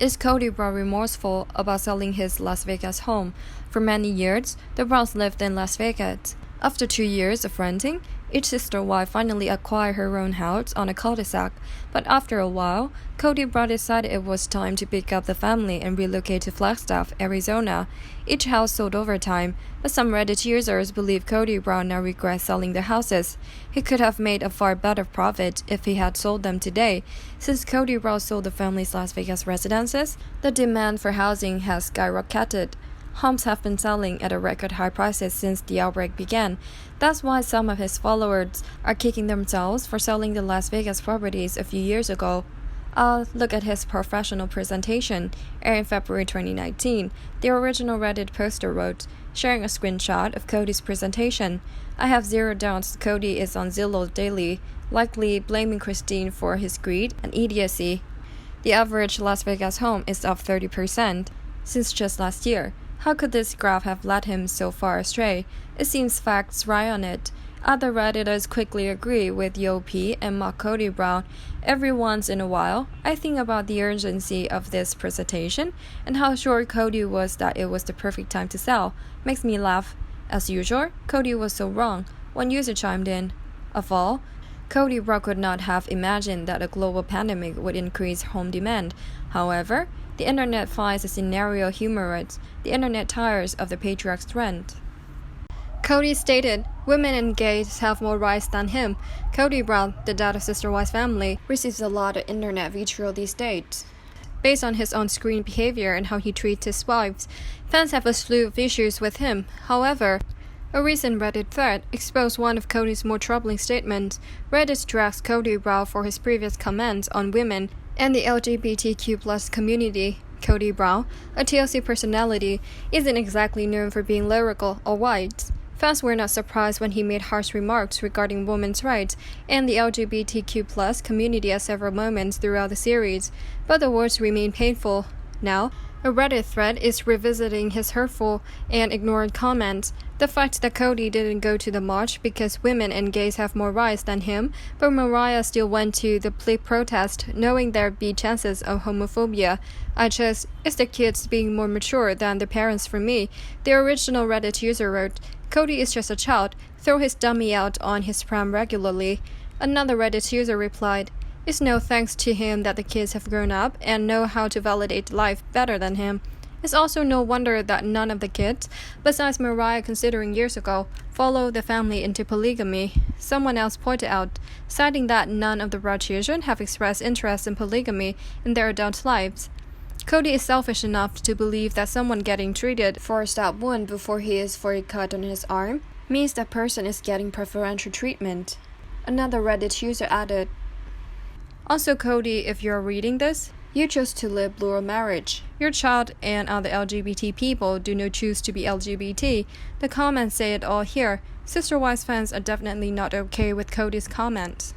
Is Kody Brown remorseful about selling his Las Vegas home? For many years, the Browns lived in Las Vegas. After 2 years of renting, each sister-wife finally acquired her own house on a cul-de-sac. But after a while, Kody Brown decided it was time to pick up the family and relocate to Flagstaff, Arizona. Each house sold over time, but some Reddit users believe Kody Brown now regrets selling their houses. He could have made a far better profit if he had sold them today. Since Kody Brown sold the family's Las Vegas residences, the demand for housing has skyrocketed. Homes have been selling at a record high prices since the outbreak began. That's why some of his followers are kicking themselves for selling the Las Vegas properties a few years ago. Look at his professional presentation, aired in February 2019. The original Reddit poster wrote, sharing a screenshot of Kody's presentation. I have zero doubts Kody is on Zillow daily, likely blaming Christine for his greed and idiocy. The average Las Vegas home is up 30% since just last year. How could this graph have led him so far astray? It seems facts rely on it. Other Redditors quickly agree with Yo P and mock Kody Brown. Every once in a while, I think about the urgency of this presentation and how sure Kody was that it was the perfect time to sell. Makes me laugh. As usual, Kody was so wrong. One user chimed in. Of all, Kody Brown could not have imagined that a global pandemic would increase home demand. However, the internet finds the scenario humorous. The internet tires of the patriarch's trend. Kody stated, women and gays have more rights than him. Kody Brown, the dad of Sister Wives family, receives a lot of internet vitriol these days. Based on his on-screen behavior and how he treats his wives, fans have a slew of issues with him. However, a recent Reddit thread exposed one of Kody's more troubling statements. Reddit drags Kody Brown for his previous comments on women and the LGBTQ+ community. Kody Brown, a TLC personality, isn't exactly known for being lyrical or white. Fans were not surprised when he made harsh remarks regarding women's rights and the LGBTQ+ community at several moments throughout the series, but the words remain painful. Now, a Reddit thread is revisiting his hurtful and ignored comments. The fact that Kody didn't go to the march because women and gays have more rights than him, but Mariah still went to the protest knowing there'd be chances of homophobia. It's the kids being more mature than the parents for me. The original Reddit user wrote, Kody is just a child, throw his dummy out on his prom regularly. Another Reddit user replied, it's no thanks to him that the kids have grown up and know how to validate life better than him. It's also no wonder that none of the kids, besides Mariah considering years ago, followed the family into polygamy. Someone else pointed out, citing that none of the Brown children have expressed interest in polygamy in their adult lives. Kody is selfish enough to believe that someone getting treated for a stab wound before he is for a cut on his arm means that person is getting preferential treatment. Another Reddit user added, also, Kody, if you're reading this, you chose to live plural marriage. Your child and other LGBT people do not choose to be LGBT. The comments say it all here. Sister Wives fans are definitely not okay with Kody's comments.